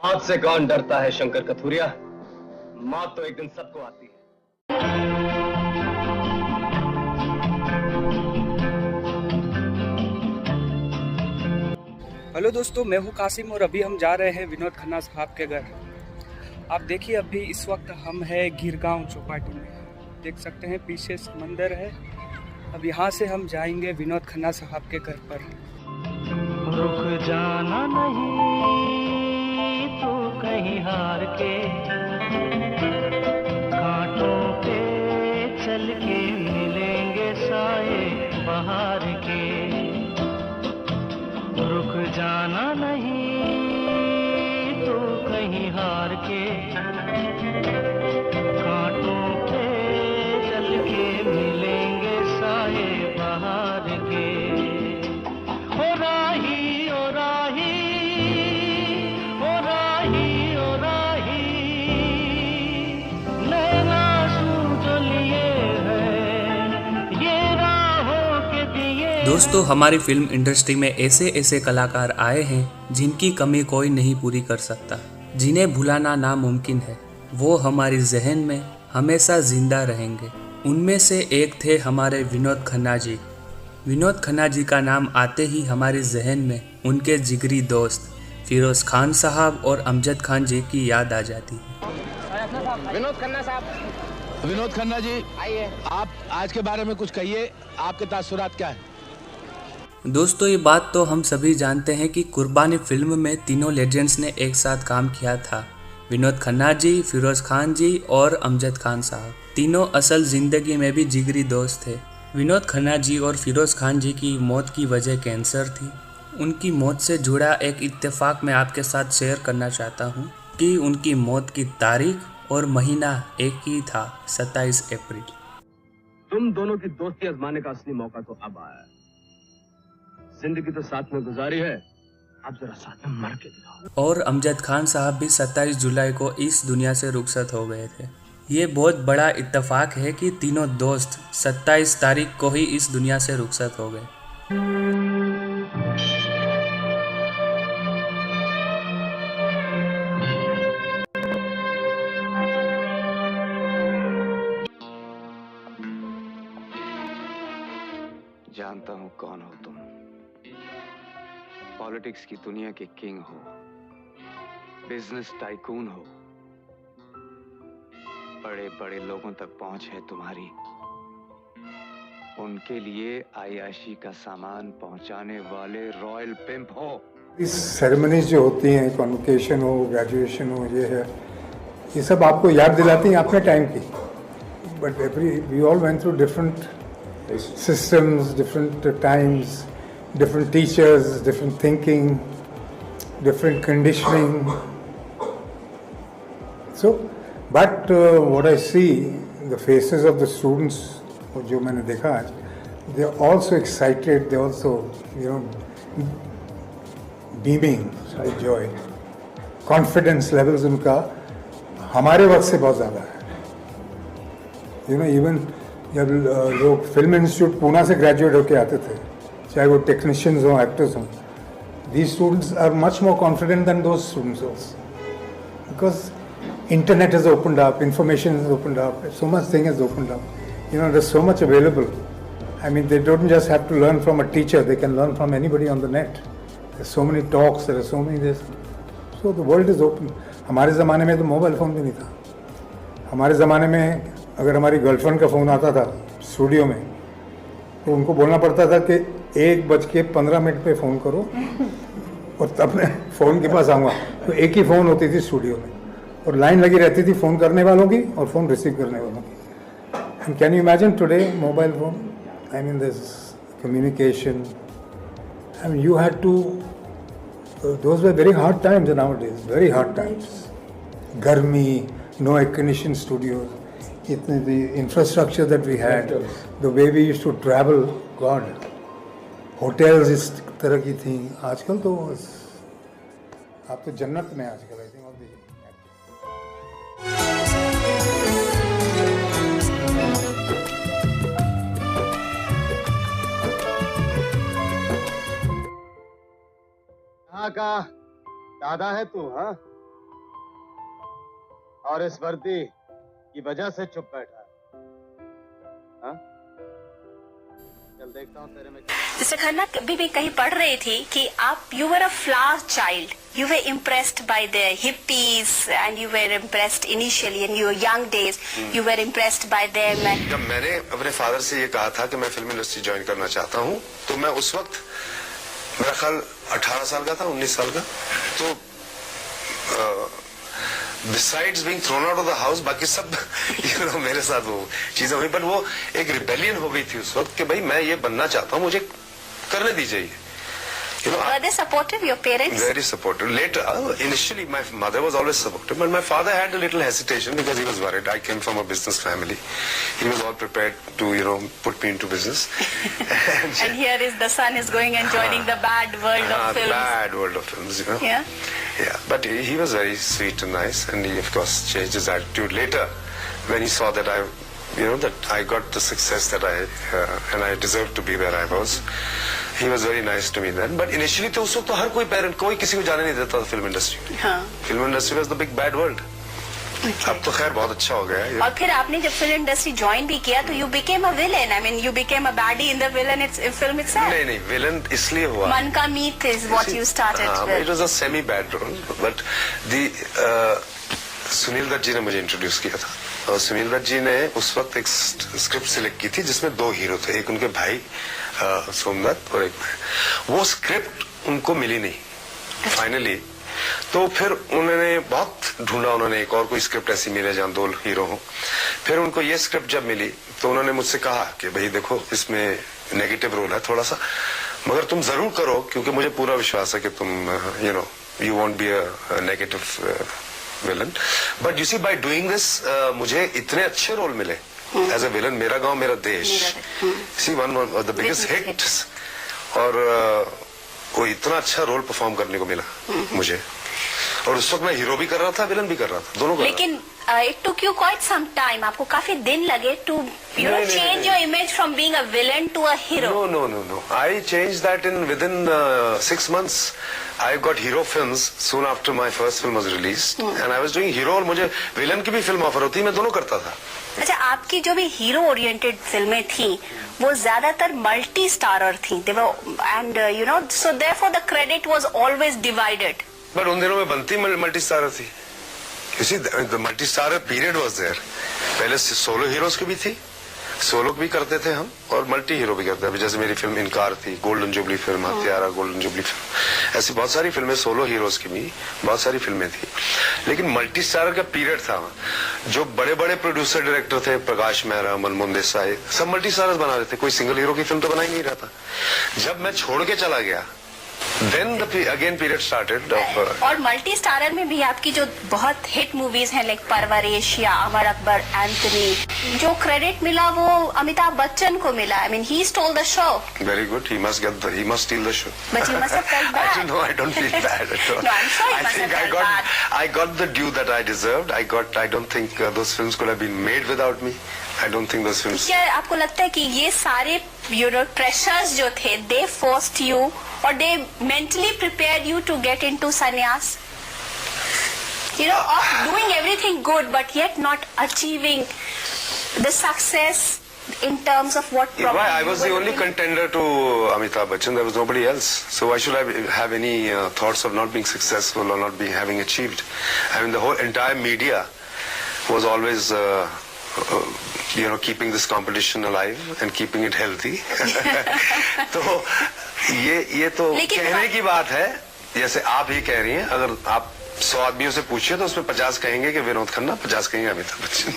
मौत से कौन डरता है शंकर कथूरिया? मौत तो एक दिन सबको आती है। हेलो दोस्तों, मैं हूं कासिम और अभी हम जा रहे हैं विनोद खन्ना साहब के घर। आप देखिए, अभी इस वक्त हम हैं गिरगांव चौपाटी में। देख सकते हैं पीछे समंदर है। अब यहाँ से हम जाएंगे विनोद खन्ना साहब के घर पर। रुक जाना नहीं तो कहीं हार के, कांटों पे चल के मिलेंगे साए बहार के। रुक जाना नहीं तो कहीं हार के, कांटों पे चल के मिलेंगे साए बहार के। ओ राही ओ राही ओ राही ओ राही, नैना सूझ लिए हैं ये राहों के दिए। दोस्तों, हमारी फिल्म इंडस्ट्री में ऐसे ऐसे कलाकार आए हैं जिनकी कमी कोई नहीं पूरी कर सकता, जिन्हें भुलाना नामुमकिन है। वो हमारी जहन में हमेशा जिंदा रहेंगे। उनमें से एक थे हमारे विनोद खन्ना जी। विनोद खन्ना जी का नाम आते ही हमारे जहन में उनके जिगरी दोस्त फिरोज खान साहब और अमजद खान जी की याद आ जाती है। विनोद खन्ना साहब, विनोद खन्ना जी आइए, आप आज के बारे में कुछ कहिए, आपके तासुरात क्या है? दोस्तों, ये बात तो हम सभी जानते हैं कि कुर्बानी फिल्म में तीनों लेजेंड्स ने एक साथ काम किया था। विनोद खन्ना जी, फिरोज खान जी और अमजद खान साहब। तीनों असल जिंदगी में भी जिगरी दोस्त थे। विनोद खन्ना जी और फिरोज खान जी की मौत की वजह कैंसर थी। उनकी मौत से जुड़ा एक इत्तेफाक मैं आपके साथ शेयर करना चाहता हूँ कि उनकी मौत की तारीख और महीना एक ही था, 27 अप्रैल। तुम दोनों की दोस्ती आजमाने का असली मौका तो अब आया है। जिंदगी तो साथ में गुजारी है, अब जरा साथ में मर के दिखाओ। और अमजद खान साहब भी 27 जुलाई को इस दुनिया से रुखसत हो गए थे। ये बहुत बड़ा इत्तेफाक है कि तीनों दोस्त 27 तारीख को ही इस दुनिया से रुखसत हो गए। जानता हूं कौन हो तुम। पॉलिटिक्स की दुनिया के किंग हो, बिजनेस टाइकून हो, बड़े बड़े लोगों तक पहुंच है तुम्हारी। उनके लिए आयाशी का सामान पहुंचाने वाले रॉयल पिंप हो। इस सेरेमनीज जो होती हैं, कॉन्वोकेशन हो, ग्रेजुएशन हो, ये है, ये सब आपको याद दिलाती हैं अपने टाइम की। But we all went through different systems, different times, different teachers, different thinking, different conditioning. So, but what I see, the faces of the students, जो मैंने देखा आज, they are also excited, they are also, beaming with joy. Confidence levels उनका हमारे वक्त से बहुत ज़्यादा है। Even जब लोग फिल्म इंस्टीट्यूट पूना से ग्रेजुएट होके आते थे, चाहे वो टेक्नीशियंस हों, एक्टर्स हों, these students are much more confident than those students also. Because internet has opened up, information has opened up, so much thing has opened up. There's so much available. I mean, they don't just have to learn from a teacher, they can learn from anybody on the net. There's so many talks, there are so many this. So the world is open. हमारे ज़माने में तो mobile phone भी नहीं था। हमारे ज़माने में अगर हमारी गर्लफ्रेंड का फ़ोन आता था स्टूडियो में, तो उनको बोलना पड़ता था कि 1:15 पे फ़ोन करो और तब मैं फ़ोन के पास आऊँगा। तो एक ही फ़ोन होती थी स्टूडियो में और लाइन लगी रहती थी फ़ोन करने वालों की और फ़ोन रिसीव करने वालों की। And can you imagine today mobile phone, I mean this communication, I mean you had to, those were very hard times nowadays, very hard times. गर्मी, no air conditioned studios, the infrastructure that we had, the way we used to travel, God, hotels इस तरह की थी। आजकल तो आप तो जन्नत में आजकल, आई थिंक ऑल दी। यहाँ का दादा है तू? हाँ, और इस वर्दी की वजह से चुप बैठा है। हाँ? चल देखता हूँ तेरे में। मिस्टर खन्ना, कभी भी कहीं पढ़ रही थी कि आप you were a flower child, you were impressed by the hippies and you were impressed initially in your young days, you were impressed by them. जब मैंने अपने फादर से ये कहा था कि मैं फिल्म इंडस्ट्री ज्वाइन करना चाहता हूँ, तो मैं उस वक्त मेरा ख्याल 18 साल का था, 19 साल का। तो besides being thrown out of the house, बाकी सब मेरे साथ वो चीजें हुई, पर वो एक रिबेलियन हो गई थी उस वक्त कि भाई मैं ये बनना चाहता हूँ, मुझे करने दीजिए। Were they supportive, your parents? Very supportive. Later, initially my mother was always supportive, but my father had a little hesitation because he was worried. I came from a business family. He was all prepared to, put me into business. And here is the son is going and joining the bad world of films. Bad world of films, Yeah. Yeah, but he was very sweet and nice, and he of course changed his attitude later when he saw that that I got the success that and I deserved to be where I was. He was very nice to me then. But initially तो उस वक्त तो हर कोई parent कोई किसी को जाने नहीं देता था फिल्म इंडस्ट्री में। हाँ। Film industry was the big bad world. अब तो खैर बहुत अच्छा हो गया है। और फिर आपने जब फिल्म इंडस्ट्री ज्वाइन भी किया तो you became a villain, I mean you became a baddie in the villain film itself. नहीं, विलेन इसलिए हुआ, Man Ka Meet is what you started with. It was a semi bad role, but Sunil Dutt ji ने मुझे introduce किया था, और सुनील दत्त जी ने उस वक्त एक स्क्रिप्ट सिलेक्ट की थी जिसमें 2 हीरो थे, एक उनके भाई सोमदत्त और एक वो स्क्रिप्ट उनको मिली नहीं फाइनली। तो फिर उन्होंने बहुत ढूंढा, उन्होंने एक और कोई स्क्रिप्ट ऐसी मिले जहाँ 2 हीरो हो। फिर उनको ये स्क्रिप्ट जब मिली तो उन्होंने मुझसे कहा कि भाई देखो इसमें नेगेटिव रोल है थोड़ा सा, मगर तुम जरूर करो क्योंकि मुझे पूरा विश्वास है कि तुम you won't be a negative villain. But you see by doing this मुझे इतने अच्छे रोल मिले एज अ विलन, मेरा Gaon Mera Desh, see one of the biggest hits, और वो इतना अच्छा रोल परफॉर्म करने को मिला मुझे। और उस वक्त मैं हीरो भी कर रहा था, विलन भी कर रहा था, दोनों कर लेकिन it took you quite some time, आपको काफी दिन लगे to change your image from being a villain to a hero. No. I changed that within 6 months. I got hero films soon after my first film was released, and I was doing hero, और मुझे villain की भी film offer होती, मैं दोनों करता था। अच्छा, आपकी जो भी हीरो ओरिएंटेड फिल्में थी वो ज्यादातर मल्टी स्टारर थी, and so therefore the credit was always divided. But उन दिनों में बनती मल्टी स्टारर थी, you see the multi starrer period was there। पहले सोलो हीरोज की भी थी, सोलो भी करते थे हम, और मल्टी हीरो भी करते थे। जैसे मेरी फिल्म इनकार थी, गोल्डन जुबली फिल्म, हत्यारा गोल्डन जुबली फिल्म, ऐसी बहुत सारी फिल्में सोलो हीरोज की भी बहुत सारी फिल्में थी। लेकिन मल्टी स्टारर का पीरियड था, जो बड़े बड़े प्रोड्यूसर डायरेक्टर थे, प्रकाश मेहरा, मनमोहन देसाई, सब मल्टी स्टारर्स बना रहे थे, कोई सिंगल हीरो की फिल्म तो बना ही नहीं रहा था। जब मैं छोड़ के चला गया then the again period started of और मल्टी स्टारर में भी आपकी जो बहुत हिट मूवीज हैं लाइक परवरिश या अमर अकबर, एंथनी, जो क्रेडिट मिला वो अमिताभ बच्चन को मिला। I mean, he stole the show. Very good. He must steal the show. But you must have felt bad. I don't feel bad at all. No, I'm sure you must have felt bad. I got the due that I deserved. I don't think those films could have been made without me. I don't think those films. क्या आपको लगता है कि ये सारे pressures जो थे, they forced you or they mentally prepared you to get into sannyas? Of doing everything good but yet not achieving the success in terms of what probably I was the only contender to Amitabh Bachchan. There was nobody else. So why should I have any thoughts of not being successful or not having achieved? I mean, the whole entire media was always keeping this competition alive and keeping it healthy. तो ये तो कहने की बात है, जैसे आप ही कह रही हैं, अगर आप 100 आदमियों से पूछिए तो उसमें 50 कहेंगे कि विनोद खन्ना, 50 कहेंगे अमिताभ बच्चन।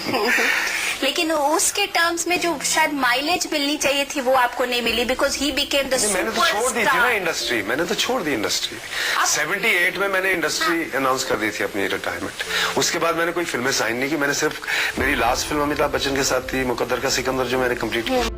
लेकिन उसके टर्म्स में जो शायद माइलेज मिलनी चाहिए थी वो आपको नहीं मिली, because he became the superstar. मैंने तो छोड़ दी थी ना इंडस्ट्री, मैंने तो छोड़ दी इंडस्ट्री। 78 में मैंने इंडस्ट्री अनाउंस कर दी थी अपनी रिटायरमेंट। उसके बाद मैंने कोई फिल्में साइन नहीं की, मैंने सिर्फ मेरी लास्ट फिल्म अमिताभ बच्चन के साथ थी, मुकद्दर का सिकंदर, जो मैंने कंप्लीट की।